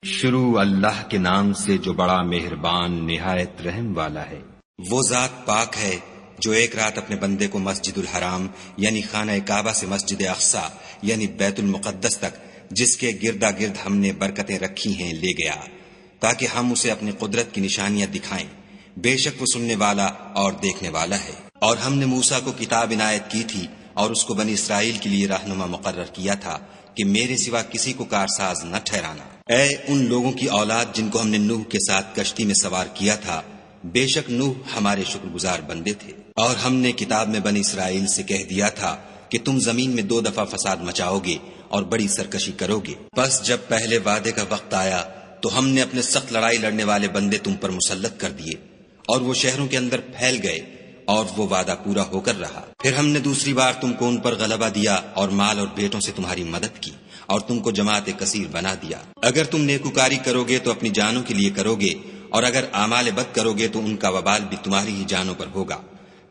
شروع اللہ کے نام سے جو بڑا مہربان نہایت رحم والا ہے۔ وہ ذات پاک ہے جو ایک رات اپنے بندے کو مسجد الحرام یعنی خانہ کعبہ سے مسجد اقصی یعنی بیت المقدس تک جس کے گردا گرد ہم نے برکتیں رکھی ہیں لے گیا تاکہ ہم اسے اپنی قدرت کی نشانیاں دکھائیں۔ بے شک وہ سننے والا اور دیکھنے والا ہے۔ اور ہم نے موسیٰ کو کتاب عنایت کی تھی اور اس کو بنی اسرائیل کے لیے رہنما مقرر کیا تھا کہ میرے سوا کسی کو کارساز نہ ٹھہرانا۔ اے ان لوگوں کی اولاد جن کو ہم نے نوح کے ساتھ کشتی میں سوار کیا تھا، بے شک نوح ہمارے شکر گزار بندے تھے۔ اور ہم نے کتاب میں بنی اسرائیل سے کہہ دیا تھا کہ تم زمین میں 2 دفعہ فساد مچاؤ گے اور بڑی سرکشی کرو گے۔ بس جب پہلے وعدے کا وقت آیا تو ہم نے اپنے سخت لڑائی لڑنے والے بندے تم پر مسلط کر دیے اور وہ شہروں کے اندر پھیل گئے اور وہ وعدہ پورا ہو کر رہا۔ پھر ہم نے دوسری بار تم کو ان پر غلبہ دیا اور مال اور بیٹوں سے تمہاری مدد کی اور تم کو جماعت کثیر بنا دیا۔ اگر تم نیکوکاری کرو گے تو اپنی جانوں کے لیے کرو گے اور اگر اعمال بد کرو گے تو ان کا وبال بھی تمہاری ہی جانوں پر ہوگا۔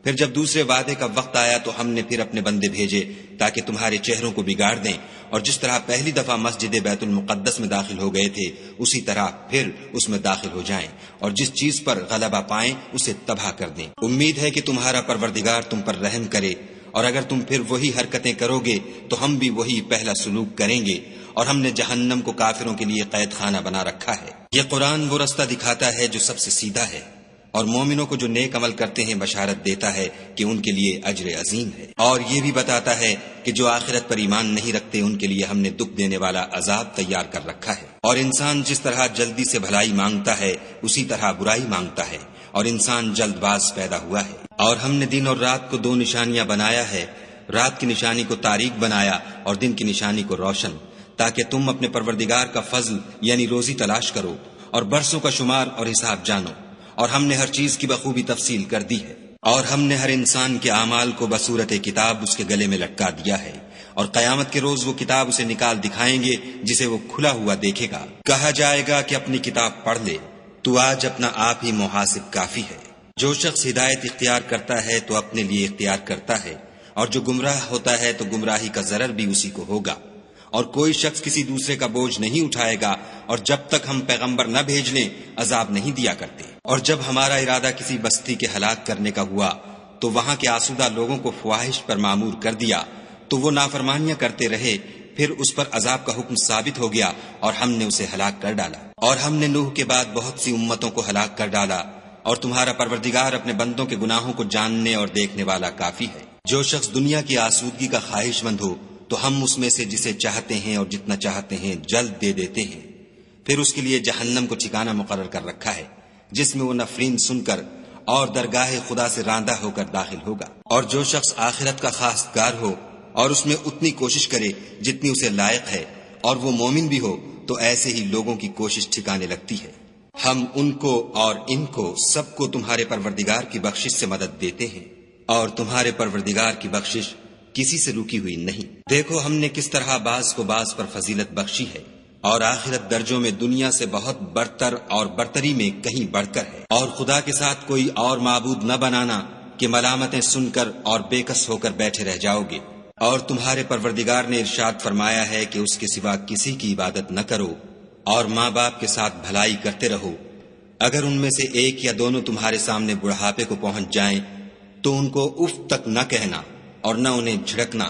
پھر جب دوسرے وعدے کا وقت آیا تو ہم نے پھر اپنے بندے بھیجے تاکہ تمہارے چہروں کو بگاڑ دیں، اور جس طرح پہلی دفعہ مسجد بیت المقدس میں داخل ہو گئے تھے اسی طرح پھر اس میں داخل ہو جائیں، اور جس چیز پر غلبہ پائیں اسے تباہ کر دیں۔ امید ہے کہ تمہارا پروردگار تم پر رحم کرے، اور اگر تم پھر وہی حرکتیں کرو گے تو ہم بھی وہی پہلا سلوک کریں گے، اور ہم نے جہنم کو کافروں کے لیے قید خانہ بنا رکھا ہے۔ یہ قرآن وہ رستہ دکھاتا ہے جو سب سے سیدھا ہے، اور مومنوں کو جو نیک عمل کرتے ہیں بشارت دیتا ہے کہ ان کے لیے اجر عظیم ہے، اور یہ بھی بتاتا ہے کہ جو آخرت پر ایمان نہیں رکھتے ان کے لیے ہم نے دکھ دینے والا عذاب تیار کر رکھا ہے۔ اور انسان جس طرح جلدی سے بھلائی مانگتا ہے اسی طرح برائی مانگتا ہے، اور انسان جلد باز پیدا ہوا ہے۔ اور ہم نے دن اور رات کو 2 نشانیاں بنایا ہے، رات کی نشانی کو تاریک بنایا اور دن کی نشانی کو روشن، تاکہ تم اپنے پروردگار کا فضل یعنی روزی تلاش کرو اور برسوں کا شمار اور حساب جانو۔ اور ہم نے ہر چیز کی بخوبی تفصیل کر دی ہے، اور ہم نے ہر انسان کے اعمال کو بصورت کتاب اس کے گلے میں لٹکا دیا ہے، اور قیامت کے روز وہ کتاب اسے نکال دکھائیں گے جسے وہ کھلا ہوا دیکھے گا۔ کہا جائے گا کہ اپنی کتاب پڑھ لے، تو آج اپنا آپ ہی محاسب کافی ہے۔ جو شخص ہدایت اختیار کرتا ہے تو اپنے لیے اختیار کرتا ہے، اور جو گمراہ ہوتا ہے تو گمراہی کا ضرر بھی اسی کو ہوگا۔ اور کوئی شخص کسی دوسرے کا بوجھ نہیں اٹھائے گا، اور جب تک ہم پیغمبر نہ بھیج لیں عذاب نہیں دیا کرتے۔ اور جب ہمارا ارادہ کسی بستی کے ہلاک کرنے کا ہوا تو وہاں کے آسودہ لوگوں کو فواحش پر معمور کر دیا تو وہ نافرمانیاں کرتے رہے، پھر اس پر عذاب کا حکم ثابت ہو گیا اور ہم نے اسے ہلاک کر ڈالا۔ اور ہم نے نوح کے بعد بہت سی امتوں کو ہلاک کر ڈالا، اور تمہارا پروردگار اپنے بندوں کے گناہوں کو جاننے اور دیکھنے والا کافی ہے۔ جو شخص دنیا کی آسودگی کا خواہش مند ہو تو ہم اس میں سے جسے چاہتے ہیں اور جتنا چاہتے ہیں جلد دے دیتے ہیں، پھر اس کے لیے جہنم کو ٹھکانہ مقرر کر رکھا ہے جس میں وہ نفرین سن کر اور درگاہ خدا سے راندہ ہو کر داخل ہوگا۔ اور جو شخص آخرت کا خواستگار ہو اور اس میں اتنی کوشش کرے جتنی اسے لائق ہے اور وہ مومن بھی ہو تو ایسے ہی لوگوں کی کوشش ٹھکانے لگتی ہے۔ ہم ان کو اور ان کو سب کو تمہارے پروردگار کی بخشش سے مدد دیتے ہیں، اور تمہارے پروردگار کی بخشش کسی سے رکی ہوئی نہیں۔ دیکھو ہم نے کس طرح بعض کو بعض پر فضیلت بخشی ہے، اور آخرت درجوں میں دنیا سے بہت برتر اور برتری میں کہیں بڑھ کر ہے۔ اور خدا کے ساتھ کوئی اور معبود نہ بنانا کہ ملامتیں سن کر اور بے کس ہو کر بیٹھے رہ جاؤ گے۔ اور تمہارے پروردگار نے ارشاد فرمایا ہے کہ اس کے سوا کسی کی عبادت نہ کرو، اور ماں باپ کے ساتھ بھلائی کرتے رہو۔ اگر ان میں سے ایک یا دونوں تمہارے سامنے بڑھاپے کو پہنچ جائیں تو ان کو اف تک نہ کہنا اور نہ انہیں جھڑکنا،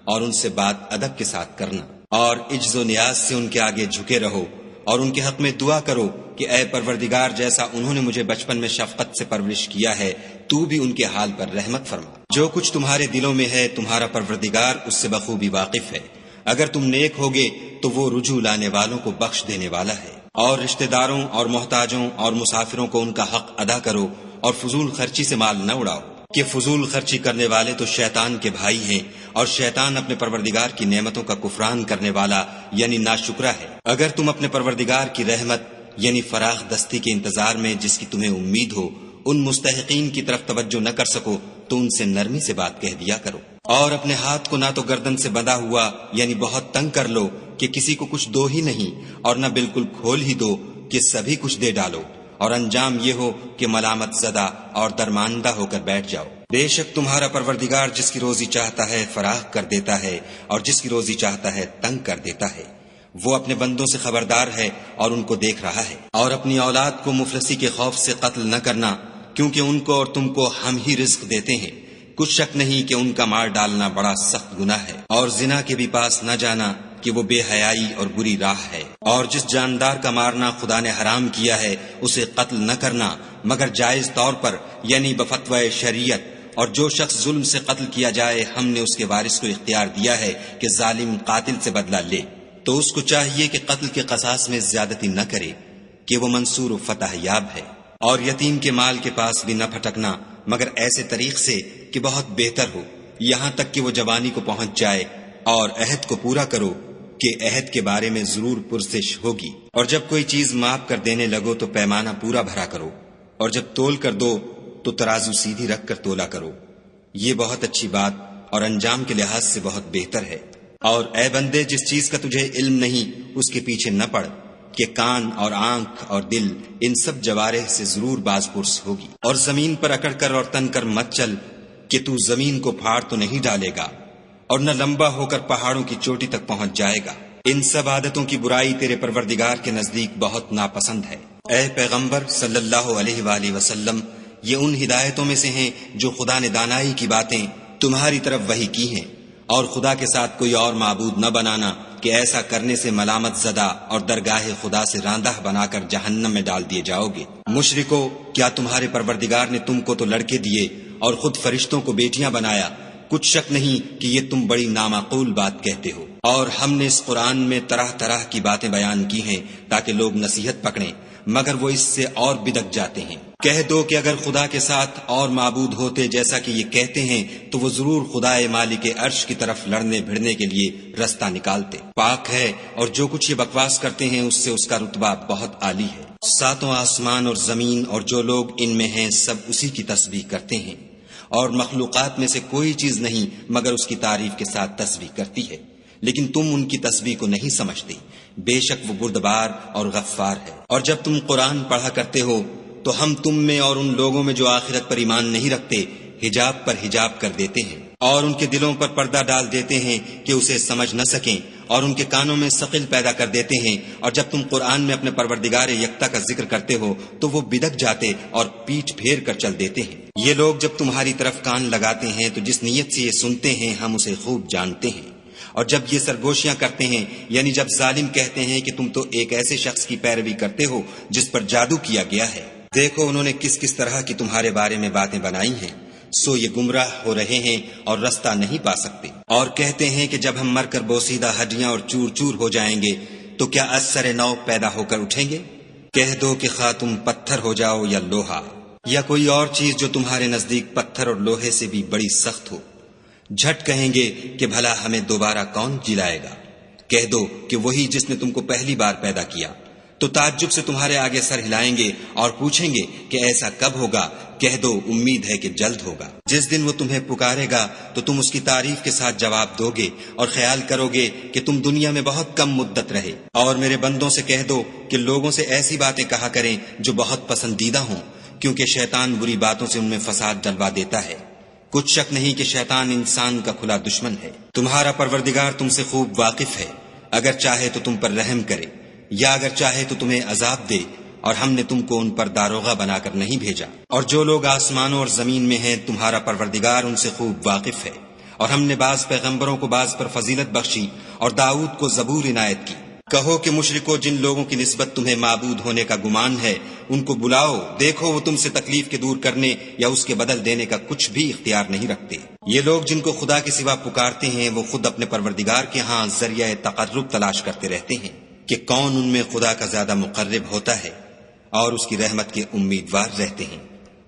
اور ان سے بات ادب کے ساتھ کرنا، اور عجز و نیاز سے ان کے آگے جھکے رہو، اور ان کے حق میں دعا کرو کہ اے پروردگار جیسا انہوں نے مجھے بچپن میں شفقت سے پرورش کیا ہے تو بھی ان کے حال پر رحمت فرما۔ جو کچھ تمہارے دلوں میں ہے تمہارا پروردگار اس سے بخوبی واقف ہے۔ اگر تم نیک ہوگے تو وہ رجوع لانے والوں کو بخش دینے والا ہے۔ اور رشتہ داروں اور محتاجوں اور مسافروں کو ان کا حق ادا کرو، اور فضول خرچی سے مال نہ اڑاؤ، کہ فضول خرچی کرنے والے تو شیطان کے بھائی ہیں، اور شیطان اپنے پروردگار کی نعمتوں کا کفران کرنے والا یعنی ناشکرا ہے۔ اگر تم اپنے پروردگار کی رحمت یعنی فراخ دستی کے انتظار میں جس کی تمہیں امید ہو ان مستحقین کی طرف توجہ نہ کر سکو تو ان سے نرمی سے بات کہہ دیا کرو، اور اپنے ہاتھ کو نہ تو گردن سے بندھا ہوا یعنی بہت تنگ کر لو کہ کسی کو کچھ دو ہی نہیں، اور نہ بالکل کھول ہی دو کہ سبھی کچھ دے ڈالو، اور انجام یہ ہو کہ ملامت زدہ اور درماندہ ہو کر بیٹھ جاؤ۔ بے شک تمہارا پروردگار جس کی روزی چاہتا ہے فراخ کر دیتا ہے، اور جس کی روزی چاہتا ہے تنگ کر دیتا ہے۔ وہ اپنے بندوں سے خبردار ہے اور ان کو دیکھ رہا ہے۔ اور اپنی اولاد کو مفلسی کے خوف سے قتل نہ کرنا، کیونکہ ان کو اور تم کو ہم ہی رزق دیتے ہیں، کچھ شک نہیں کہ ان کا مار ڈالنا بڑا سخت گناہ ہے۔ اور زنا کے بھی پاس نہ جانا کہ وہ بے حیائی اور بری راہ ہے۔ اور جس جاندار کا مارنا خدا نے حرام کیا ہے اسے قتل نہ کرنا مگر جائز طور پر، یعنی بفتوی شریعت۔ اور جو شخص ظلم سے قتل کیا جائے ہم نے اس کے وارث کو اختیار دیا ہے کہ ظالم قاتل سے بدلہ لے، تو اس کو چاہیے کہ قتل کے قصاص میں زیادتی نہ کرے کہ وہ منصور و فتح یاب ہے۔ اور یتیم کے مال کے پاس بھی نہ پھٹکنا مگر ایسے طریق سے کہ بہت بہتر ہو، یہاں تک کہ وہ جوانی کو پہنچ جائے۔ اور عہد کو پورا کرو کہ عہد کے بارے میں ضرور پرسش ہوگی۔ اور جب کوئی چیز ماپ کر دینے لگو تو پیمانہ پورا بھرا کرو، اور جب تول کر دو تو ترازو سیدھی رکھ کر تولا کرو، یہ بہت اچھی بات اور انجام کے لحاظ سے بہت بہتر ہے۔ اور اے بندے، جس چیز کا تجھے علم نہیں اس کے پیچھے نہ پڑ کہ کان اور آنکھ اور دل ان سب جوارح سے ضرور باز پرس ہوگی۔ اور زمین پر اکڑ کر اور تن کر مت چل کہ تو زمین کو پھاڑ تو نہیں ڈالے گا اور نہ لمبا ہو کر پہاڑوں کی چوٹی تک پہنچ جائے گا۔ ان سب عادتوں کی برائی تیرے پروردگار کے نزدیک بہت ناپسند ہے۔ اے پیغمبر صلی اللہ علیہ وآلہ وسلم، یہ ان ہدایتوں میں سے ہیں جو خدا نے دانائی کی باتیں تمہاری طرف وحی کی ہیں، اور خدا کے ساتھ کوئی اور معبود نہ بنانا کہ ایسا کرنے سے ملامت زدہ اور درگاہ خدا سے راندہ بنا کر جہنم میں ڈال دیے جاؤ گے۔ مشرکو، کیا تمہارے پروردگار نے تم کو تو لڑکے دیے اور خود فرشتوں کو بیٹیاں بنایا؟ کچھ شک نہیں کہ یہ تم بڑی نامعقول بات کہتے ہو۔ اور ہم نے اس قرآن میں طرح طرح کی باتیں بیان کی ہیں تاکہ لوگ نصیحت پکڑیں، مگر وہ اس سے اور بدک جاتے ہیں۔ کہہ دو کہ اگر خدا کے ساتھ اور معبود ہوتے جیسا کہ یہ کہتے ہیں تو وہ ضرور خدائے مالک عرش کی طرف لڑنے بھڑنے کے لیے رستہ نکالتے۔ پاک ہے اور جو کچھ یہ بکواس کرتے ہیں اس سے اس کا رتبہ بہت عالی ہے۔ ساتوں آسمان اور زمین اور جو لوگ ان میں ہیں سب اسی کی تسبیح کرتے ہیں، اور مخلوقات میں سے کوئی چیز نہیں مگر اس کی تعریف کے ساتھ تسبیح کرتی ہے، لیکن تم ان کی تسبیح کو نہیں سمجھتے۔ بے شک وہ بردبار اور غفار ہے۔ اور جب تم قرآن پڑھا کرتے ہو تو ہم تم میں اور ان لوگوں میں جو آخرت پر ایمان نہیں رکھتے حجاب پر حجاب کر دیتے ہیں، اور ان کے دلوں پر پردہ ڈال دیتے ہیں کہ اسے سمجھ نہ سکیں، اور ان کے کانوں میں ثقل پیدا کر دیتے ہیں۔ اور جب تم قرآن میں اپنے پروردگار یکتا کا ذکر کرتے ہو تو وہ بدک جاتے اور پیٹھ پھیر کر چل دیتے ہیں۔ یہ لوگ جب تمہاری طرف کان لگاتے ہیں تو جس نیت سے یہ سنتے ہیں ہم اسے خوب جانتے ہیں، اور جب یہ سرگوشیاں کرتے ہیں، یعنی جب ظالم کہتے ہیں کہ تم تو ایک ایسے شخص کی پیروی کرتے ہو جس پر جادو کیا گیا ہے، دیکھو انہوں نے کس کس طرح کی تمہارے بارے میں باتیں بنائی ہیں، سو یہ گمراہ ہو رہے ہیں اور رستہ نہیں پا سکتے۔ اور کہتے ہیں کہ جب ہم مر کر بوسیدہ ہڈیاں اور چور چور ہو جائیں گے تو کیا از سر نو پیدا ہو کر اٹھیں گے؟ کہہ دو کہ خواہ تم پتھر ہو جاؤ یا لوہا یا کوئی اور چیز جو تمہارے نزدیک پتھر اور لوہے سے بھی بڑی سخت ہو، جھٹ کہیں گے کہ بھلا ہمیں دوبارہ کون جلائے گا؟ کہہ دو کہ وہی جس نے تم کو پہلی بار پیدا کیا، تو تعجب سے تمہارے آگے سر ہلائیں گے اور پوچھیں گے کہ ایسا کب ہوگا؟ کہہ دو امید ہے کہ جلد ہوگا۔ جس دن وہ تمہیں پکارے گا تو تم اس کی تعریف کے ساتھ جواب دو گے اور خیال کرو گے کہ تم دنیا میں بہت کم مدت رہے۔ اور میرے بندوں سے کہہ دو کہ لوگوں سے ایسی باتیں کہا کریں جو بہت پسندیدہ ہوں، کیونکہ شیطان بری باتوں سے ان میں فساد ڈلوا دیتا ہے۔ کچھ شک نہیں کہ شیطان انسان کا کھلا دشمن ہے۔ تمہارا پروردگار تم سے خوب واقف ہے، اگر چاہے تو تم پر رحم کرے یا اگر چاہے تو تمہیں عذاب دے، اور ہم نے تم کو ان پر داروغہ بنا کر نہیں بھیجا۔ اور جو لوگ آسمانوں اور زمین میں ہیں تمہارا پروردگار ان سے خوب واقف ہے۔ اور ہم نے بعض پیغمبروں کو بعض پر فضیلت بخشی اور داؤد کو زبور عنایت کی۔ کہو کہ مشرکو، جن لوگوں کی نسبت تمہیں معبود ہونے کا گمان ہے ان کو بلاؤ، دیکھو وہ تم سے تکلیف کے دور کرنے یا اس کے بدل دینے کا کچھ بھی اختیار نہیں رکھتے۔ یہ لوگ جن کو خدا کے سوا پکارتے ہیں وہ خود اپنے پروردگار کے ہاں ذریعہ تقرب تلاش کرتے رہتے ہیں کہ کون ان میں خدا کا زیادہ مقرب ہوتا ہے، اور اس کی رحمت کے امیدوار رہتے ہیں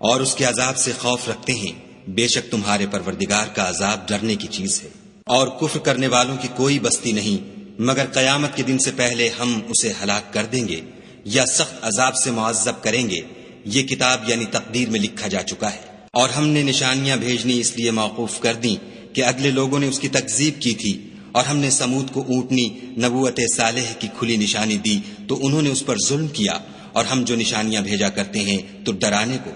اور اس کے عذاب سے خوف رکھتے ہیں۔ بے شک تمہارے پروردگار کا عذاب ڈرنے کی چیز ہے۔ اور کفر کرنے والوں کی کوئی بستی نہیں مگر قیامت کے دن سے پہلے ہم اسے ہلاک کر دیں گے یا سخت عذاب سے معذب کریں گے۔ یہ کتاب یعنی تقدیر میں لکھا جا چکا ہے۔ اور ہم نے نشانیاں بھیجنی اس لیے موقوف کر دیں کہ اگلے لوگوں نے اس کی تکذیب کی تھی، اور ہم نے سمود کو اونٹنی نبوت صالح کی کھلی نشانی دی تو انہوں نے اس پر ظلم کیا، اور ہم جو نشانیاں بھیجا کرتے ہیں تو ڈرانے کو۔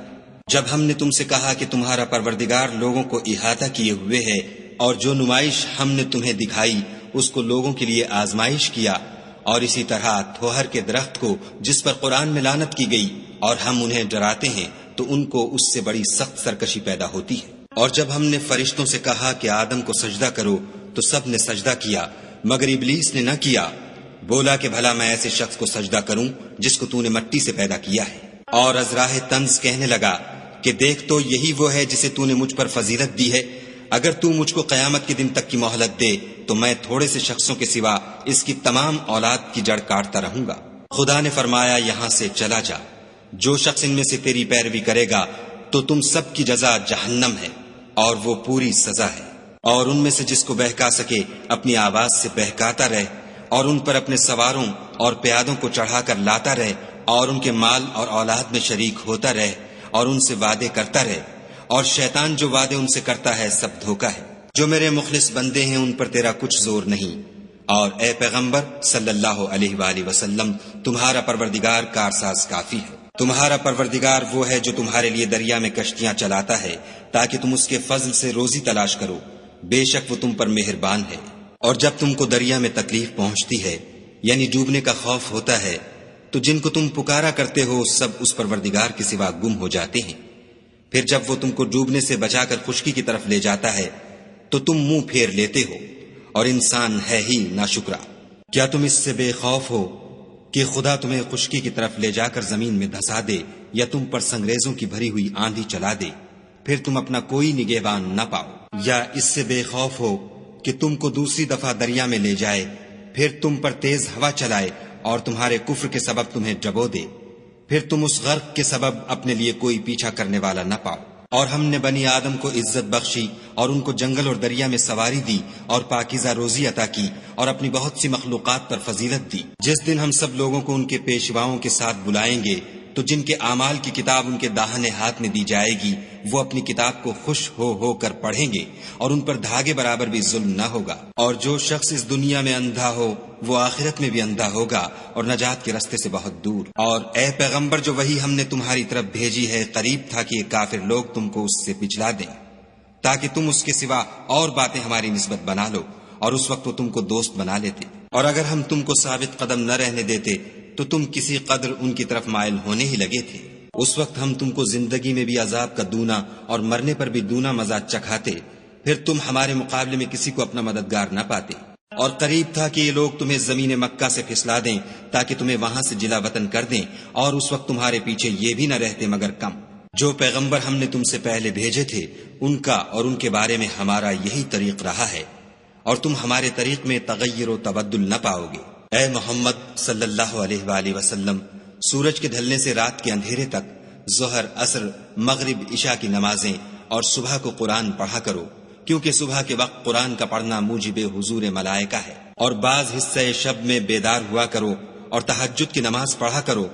جب ہم نے تم سے کہا کہ تمہارا پروردگار لوگوں کو احاطہ کیے ہوئے ہے، اور جو نمائش ہم نے تمہیں دکھائی اس کو لوگوں کے لیے آزمائش کیا، اور اسی طرح تھوہر کے درخت کو جس پر قرآن میں لعنت کی گئی اور ہم انہیں ڈراتے ہیں تو ان کو اس سے بڑی سخت سرکشی پیدا ہوتی ہے۔ اور جب ہم نے فرشتوں سے کہا کہ آدم کو سجدہ کرو تو سب نے سجدہ کیا مگر ابلیس نے نہ کیا، بولا کہ بھلا میں ایسے شخص کو سجدہ کروں جس کو تو نے مٹی سے پیدا کیا ہے۔ اور از راہ طنز کہنے لگا کہ دیکھ تو یہی وہ ہے جسے تو نے مجھ پر فضیلت دی ہے، اگر تو مجھ کو قیامت کے دن تک کی مہلت دے تو میں تھوڑے سے شخصوں کے سوا اس کی تمام اولاد کی جڑ کاٹتا رہوں گا۔ خدا نے فرمایا یہاں سے چلا جا، جو شخص ان میں سے تیری پیروی کرے گا تو تم سب کی جزا جہنم ہے اور وہ پوری سزا ہے۔ اور ان میں سے جس کو بہکا سکے اپنی آواز سے بہکاتا رہے اور ان پر اپنے سواروں اور پیادوں کو چڑھا کر لاتا رہے اور ان کے مال اور اولاد میں شریک ہوتا رہے اور ان سے وعدے کرتا رہے، اور شیطان جو وعدے ان سے کرتا ہے سب دھوکا ہے۔ جو میرے مخلص بندے ہیں ان پر تیرا کچھ زور نہیں، اور اے پیغمبر صلی اللہ علیہ وآلہ وسلم تمہارا پروردگار کارساز کافی ہے۔ تمہارا پروردگار وہ ہے جو تمہارے لیے دریا میں کشتیاں چلاتا ہے تاکہ تم اس کے فضل سے روزی تلاش کرو، بے شک وہ تم پر مہربان ہے۔ اور جب تم کو دریا میں تکلیف پہنچتی ہے یعنی ڈوبنے کا خوف ہوتا ہے تو جن کو تم پکارا کرتے ہو سب اس پروردگار کے سوا گم ہو جاتے ہیں، پھر جب وہ تم کو ڈوبنے سے بچا کر خشکی کی طرف لے جاتا ہے تو تم منہ پھیر لیتے ہو، اور انسان ہے ہی ناشکرا۔ کیا تم اس سے بے خوف ہو کہ خدا تمہیں خشکی کی طرف لے جا کر زمین میں دھسا دے یا تم پر سنگریزوں کی بھری ہوئی آندھی چلا دے، پھر تم اپنا کوئی نگہبان نہ پاؤ؟ یا اس سے بے خوف ہو کہ تم کو دوسری دفعہ دریا میں لے جائے، پھر تم پر تیز ہوا چلائے اور تمہارے کفر کے سبب تمہیں ڈبو دے، پھر تم اس غرق کے سبب اپنے لیے کوئی پیچھا کرنے والا نہ پاؤ؟ اور ہم نے بنی آدم کو عزت بخشی اور ان کو جنگل اور دریا میں سواری دی اور پاکیزہ روزی عطا کی اور اپنی بہت سی مخلوقات پر فضیلت دی۔ جس دن ہم سب لوگوں کو ان کے پیشواؤں کے ساتھ بلائیں گے تو جن کے اعمال کی کتاب ان کے داہنے ہاتھ میں دی جائے گی وہ اپنی کتاب کو خوش ہو کر پڑھیں گے اور ان پر دھاگے برابر بھی ظلم نہ ہوگا۔ اور جو شخص اس دنیا میں اندھا ہو وہ آخرت میں بھی اندھا ہوگا اور نجات کے راستے سے بہت دور۔ اور اے پیغمبر جو وحی ہم نے تمہاری طرف بھیجی ہے قریب تھا کہ یہ کافر لوگ تم کو اس سے پچھلا دیں تاکہ تم اس کے سوا اور باتیں ہماری نسبت بنا لو، اور اس وقت وہ تم کو دوست بنا لیتے۔ اور اگر ہم تم کو ثابت قدم نہ رہنے دیتے تو تم کسی قدر ان کی طرف مائل ہونے ہی لگے تھے۔ اس وقت ہم تم کو زندگی میں بھی عذاب کا دونا اور مرنے پر بھی دونا مزہ چکھاتے، پھر تم ہمارے مقابلے میں کسی کو اپنا مددگار نہ پاتے۔ اور قریب تھا کہ یہ لوگ تمہیں زمین مکہ سے پھسلا دیں تاکہ تمہیں وہاں سے جلا وطن کر دیں، اور اس وقت تمہارے پیچھے یہ بھی نہ رہتے مگر کم۔ جو پیغمبر ہم نے تم سے پہلے بھیجے تھے ان کا اور ان کے بارے میں ہمارا یہی طریق رہا ہے، اور تم ہمارے طریق میں تغیر و تبدل نہ پاؤ گے۔ اے محمد صلی اللہ علیہ وآلہ وسلم سورج کے ڈھلنے سے رات کے اندھیرے تک ظہر، عصر، مغرب، عشاء کی نمازیں اور صبح کو قرآن پڑھا کرو، کیونکہ صبح کے وقت قرآن کا پڑھنا موجب حضور ملائکہ ہے۔ اور بعض حصہ شب میں بیدار ہوا کرو اور تہجد کی نماز پڑھا کرو،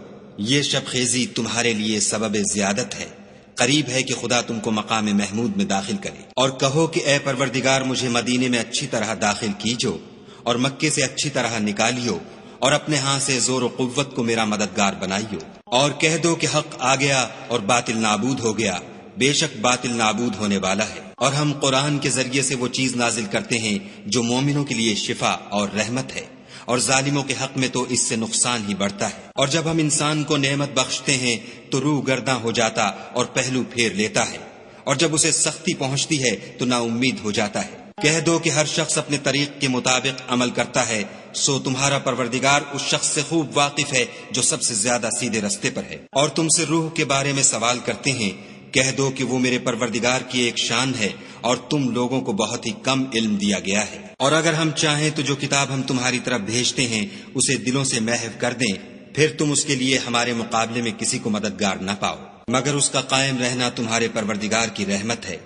یہ شب خیزی تمہارے لیے سبب زیادت ہے، قریب ہے کہ خدا تم کو مقام محمود میں داخل کرے۔ اور کہو کہ اے پروردگار مجھے مدینے میں اچھی طرح داخل کیجو اور مکے سے اچھی طرح نکالیو، اور اپنے ہاں سے زور و قوت کو میرا مددگار بنائیو۔ اور کہہ دو کہ حق آ گیا اور باطل نابود ہو گیا، بے شک باطل نابود ہونے والا ہے۔ اور ہم قرآن کے ذریعے سے وہ چیز نازل کرتے ہیں جو مومنوں کے لیے شفا اور رحمت ہے، اور ظالموں کے حق میں تو اس سے نقصان ہی بڑھتا ہے۔ اور جب ہم انسان کو نعمت بخشتے ہیں تو روح گرداں ہو جاتا اور پہلو پھیر لیتا ہے، اور جب اسے سختی پہنچتی ہے تو نا امید ہو جاتا ہے۔ کہہ دو کہ ہر شخص اپنے طریق کے مطابق عمل کرتا ہے، سو تمہارا پروردگار اس شخص سے خوب واقف ہے جو سب سے زیادہ سیدھے رستے پر ہے۔ اور تم سے روح کے بارے میں سوال کرتے ہیں، کہہ دو کہ وہ میرے پروردگار کی ایک شان ہے اور تم لوگوں کو بہت ہی کم علم دیا گیا ہے۔ اور اگر ہم چاہیں تو جو کتاب ہم تمہاری طرف بھیجتے ہیں اسے دلوں سے محو کر دیں، پھر تم اس کے لیے ہمارے مقابلے میں کسی کو مددگار نہ پاؤ، مگر اس کا قائم رہنا تمہارے پروردگار کی رحمت ہے،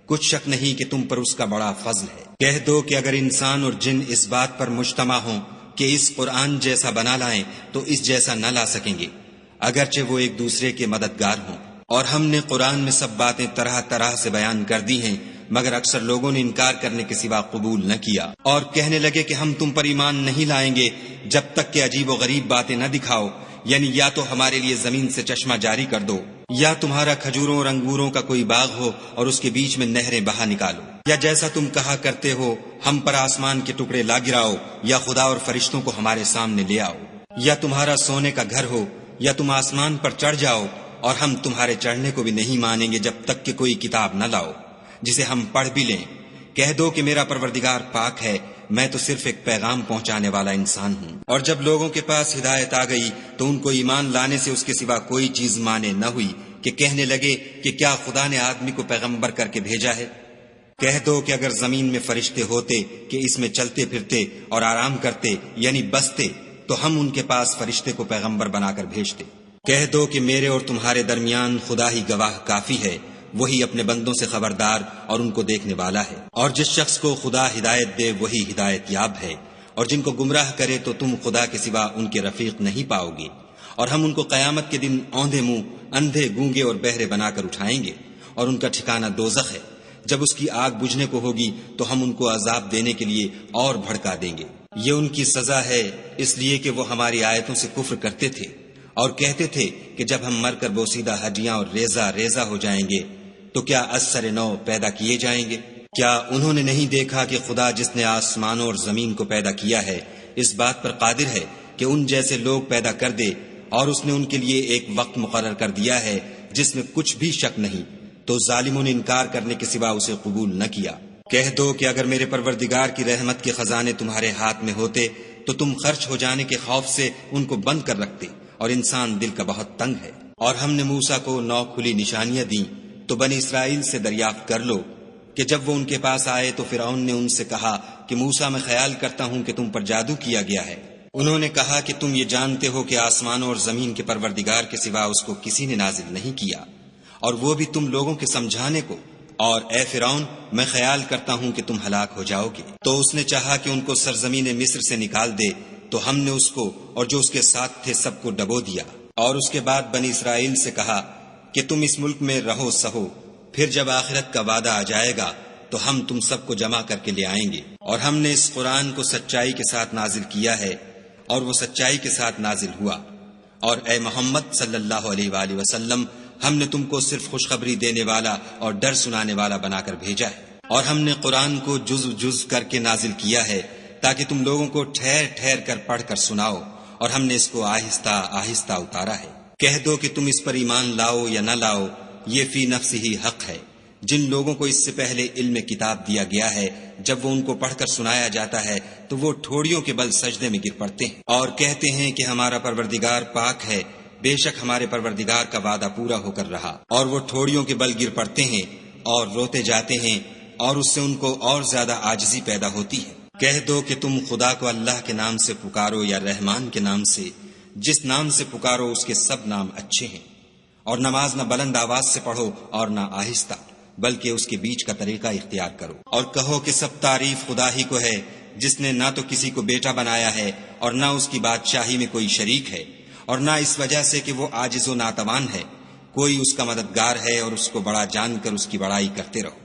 کچھ شک نہیں کہ تم پر اس کا بڑا فضل ہے۔ کہہ دو کہ اگر انسان اور جن اس بات پر مجتمع ہوں کہ اس قرآن جیسا بنا لائیں تو اس جیسا نہ لا سکیں گے، اگرچہ وہ ایک دوسرے کے مددگار ہوں۔ اور ہم نے قرآن میں سب باتیں طرح طرح سے بیان کر دی ہیں، مگر اکثر لوگوں نے انکار کرنے کے سوا قبول نہ کیا، اور کہنے لگے کہ ہم تم پر ایمان نہیں لائیں گے جب تک کہ عجیب و غریب باتیں نہ دکھاؤ یعنی یا تو ہمارے لیے زمین سے چشمہ جاری کر دو، یا تمہارا کھجوروں اور انگوروں کا کوئی باغ ہو اور اس کے بیچ میں نہریں بہا نکالو، یا جیسا تم کہا کرتے ہو ہم پر آسمان کے ٹکڑے لا گراؤ، یا خدا اور فرشتوں کو ہمارے سامنے لے آؤ، یا تمہارا سونے کا گھر ہو، یا تم آسمان پر چڑھ جاؤ اور ہم تمہارے چڑھنے کو بھی نہیں مانیں گے جب تک کہ کوئی کتاب نہ لاؤ جسے ہم پڑھ بھی لیں۔ کہہ دو کہ میرا پروردگار پاک ہے، میں تو صرف ایک پیغام پہنچانے والا انسان ہوں۔ اور جب لوگوں کے پاس ہدایت آ گئی تو ان کو ایمان لانے سے اس کے سوا کوئی چیز مانے نہ ہوئی کہ کہنے لگے کہ کیا خدا نے آدمی کو پیغمبر کر کے بھیجا ہے؟ کہہ دو کہ اگر زمین میں فرشتے ہوتے کہ اس میں چلتے پھرتے اور آرام کرتے یعنی بستے تو ہم ان کے پاس فرشتے کو پیغمبر بنا کر بھیجتے۔ کہہ دو کہ میرے اور تمہارے درمیان خدا ہی گواہ کافی ہے، وہی اپنے بندوں سے خبردار اور ان کو دیکھنے والا ہے۔ اور جس شخص کو خدا ہدایت دے وہی ہدایت یاب ہے، اور جن کو گمراہ کرے تو تم خدا کے سوا ان کے رفیق نہیں پاؤ گے۔ اور ہم ان کو قیامت کے دن اوندھے منہ، اندھے، گونگے اور بہرے بنا کر اٹھائیں گے، اور ان کا ٹھکانہ دوزخ ہے۔ جب اس کی آگ بجھنے کو ہوگی تو ہم ان کو عذاب دینے کے لیے اور بھڑکا دیں گے۔ یہ ان کی سزا ہے اس لیے کہ وہ ہماری آیتوں سے کفر کرتے تھے اور کہتے تھے کہ جب ہم مر کر بوسیدہ ہڈیاں اور ریزہ ریزہ ہو جائیں گے تو کیا از سر نو پیدا کیے جائیں گے؟ کیا انہوں نے نہیں دیکھا کہ خدا جس نے آسمانوں اور زمین کو پیدا کیا ہے اس بات پر قادر ہے کہ ان جیسے لوگ پیدا کر دے، اور اس نے ان کے لیے ایک وقت مقرر کر دیا ہے جس میں کچھ بھی شک نہیں، تو ظالموں نے انکار کرنے کے سوا اسے قبول نہ کیا۔ کہہ دو کہ اگر میرے پروردگار کی رحمت کے خزانے تمہارے ہاتھ میں ہوتے تو تم خرچ ہو جانے کے خوف سے ان کو بند کر رکھتے، اور انسان دل کا بہت تنگ ہے۔ اور ہم نے موسیٰ کو 9 کھلی نشانیاں دیں تو بنی اسرائیل سے دریافت کر لو کہ جب وہ ان کے پاس آئے تو فرعون نے ان سے کہا کہ موسیٰ میں خیال کرتا ہوں کہ تم پر جادو کیا گیا ہے۔ انہوں نے کہا کہ تم یہ جانتے ہو کہ آسمانوں اور زمین کے پروردگار کے سوا اس کو کسی نے نازل نہیں کیا، اور وہ بھی تم لوگوں کے سمجھانے کو، اور اے فرعون میں خیال کرتا ہوں کہ تم ہلاک ہو جاؤ گے۔ تو اس نے چاہا کہ ان کو سرزمین مصر سے نکال دے، تو ہم نے اس کو اور جو اس کے ساتھ تھے سب کو ڈبو دیا، اور اس کے بعد بنی اسرائیل سے کہا کہ تم اس ملک میں رہو سہو، پھر جب آخرت کا وعدہ آ جائے گا تو ہم تم سب کو جمع کر کے لے آئیں گے۔ اور ہم نے اس قرآن کو سچائی کے ساتھ نازل کیا ہے، اور وہ سچائی کے ساتھ نازل ہوا۔ اور اے محمد صلی اللہ علیہ وآلہ وسلم، ہم نے تم کو صرف خوشخبری دینے والا اور ڈر سنانے والا بنا کر بھیجا ہے، اور ہم نے قرآن کو جز جز کر کے نازل کیا ہے تاکہ تم لوگوں کو ٹھہر ٹھہر کر پڑھ کر سناؤ، اور ہم نے اس کو آہستہ آہستہ اتارا ہے۔ کہہ دو کہ تم اس پر ایمان لاؤ یا نہ لاؤ، یہ فی نفس ہی حق ہے۔ جن لوگوں کو اس سے پہلے علم کتاب دیا گیا ہے جب وہ ان کو پڑھ کر سنایا جاتا ہے تو وہ ٹھوڑیوں کے بل سجدے میں گر پڑتے ہیں اور کہتے ہیں کہ ہمارا پروردگار پاک ہے، بے شک ہمارے پروردگار کا وعدہ پورا ہو کر رہا۔ اور وہ ٹھوڑیوں کے بل گر پڑتے ہیں اور روتے جاتے ہیں، اور اس سے ان کو اور زیادہ عاجزی پیدا ہوتی ہے۔ کہہ دو کہ تم خدا کو اللہ کے نام سے پکارو یا رحمان کے نام سے، جس نام سے پکارو اس کے سب نام اچھے ہیں، اور نماز نہ بلند آواز سے پڑھو اور نہ آہستہ، بلکہ اس کے بیچ کا طریقہ اختیار کرو۔ اور کہو کہ سب تعریف خدا ہی کو ہے، جس نے نہ تو کسی کو بیٹا بنایا ہے اور نہ اس کی بادشاہی میں کوئی شریک ہے، اور نہ اس وجہ سے کہ وہ عاجز و ناتوان ہے، کوئی اس کا مددگار ہے، اور اس کو بڑا جان کر اس کی بڑائی کرتے رہو۔